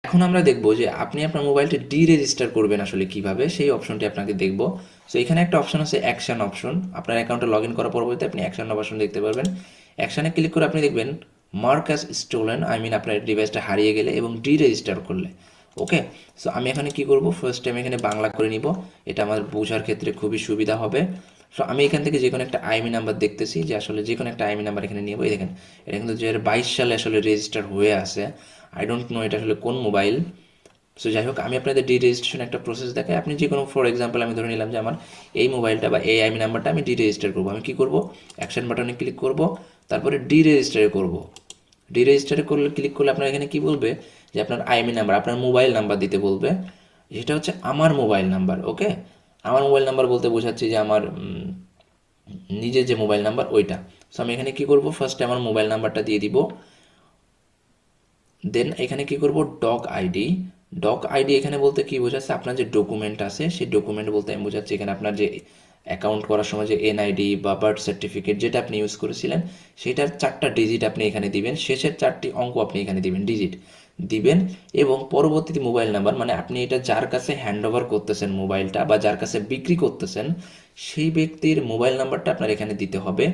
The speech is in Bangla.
এখন আমরা দেখব যে আপনি আপনার মোবাইলটি রেজিস্টার করবেন আসলে কিভাবে, সেই অপশনটি আপনাকে দেখব। সো এখানে একটা অপশন আছে অ্যাকশন অপশন। আপনার অ্যাকাউন্টে লগ ইন করার পরবর্তীতে আপনি অ্যাকশন অপশন দেখতে পারবেন। অ্যাকশনে ক্লিক করে আপনি দেখবেন mark as stolen, I mean আপনার ডিভাইসটা হারিয়ে গেলে এবং রেজিস্টার করলে। ওকে, সো আমি এখানে কি করব, ফার্স্ট টাইম এখানে বাংলা করে নিব, এটা আমার বোঝার ক্ষেত্রে খুবই সুবিধা হবে। সো আমি এখান থেকে যে কোনো একটা আইএমই নাম্বার দেখতেছি, যে আসলে যে কোনো একটা আইএমই নাম্বার এখানে নিব। এই দেখেন, এটা কিন্তু 2022 সালে আসলে রেজিস্টার হয়ে আছে। আই ডোন্ট নো এটা আসলে কোন মোবাইল। সো যাই হোক, আমি আপনাদের রেজিস্ট্রেশন একটা প্রসেস দেখাই। আপনি যে কোনো, ফর এক্সাম্পল আমি ধরে নিলাম যে আমার এই মোবাইলটা বা এই আইএমই নাম্বারটা আমি রেজিস্টার করবো। আমি কি করব, অ্যাকশন বাটনে ক্লিক করব, তারপরে রেজিস্টারে করব। রেজিস্টারে করলে ক্লিক করলে আপনার এখানে কি বলবে যে আপনার আইএমই নাম্বার, আপনার মোবাইল নাম্বার দিতে বলবে। যেটা হচ্ছে আমার মোবাইল নাম্বার। ওকে, আমার মোবাইল নাম্বার বলতে বোঝাচ্ছি যে আমার নিজের যে মোবাইল নাম্বার ওইটা। সো আমি এখানে কি করব, ফার্স্টে আমার মোবাইল নাম্বারটা দিয়ে দিব। দেন এখানে কি করব, ডক আইডি। ডক আইডি এখানে বলতে কি বোঝাচ্ছে, আপনার যে ডকুমেন্ট আছে সেই ডকুমেন্ট বলতে আমি বোঝাচ্ছি এখানে আপনার যে অ্যাকাউন্ট করার সময় যে এনআইডি বা বার্থ সার্টিফিকেট যেটা আপনি ইউজ করেছিলেন সেটার 4টা ডিজিট আপনি এখানে দিবেন, শেষের 4টি অঙ্ক আপনি এখানে দিবেন, ডিজিট দিবেন। এবং পরবর্তীতে মোবাইল নাম্বার, মানে আপনি এটা যার কাছে হ্যান্ড ওভার করতেছেন মোবাইলটা বা যার কাছে বিক্রি করতেছেন সেই ব্যক্তির মোবাইল নাম্বারটা আপনার এখানে দিতে হবে।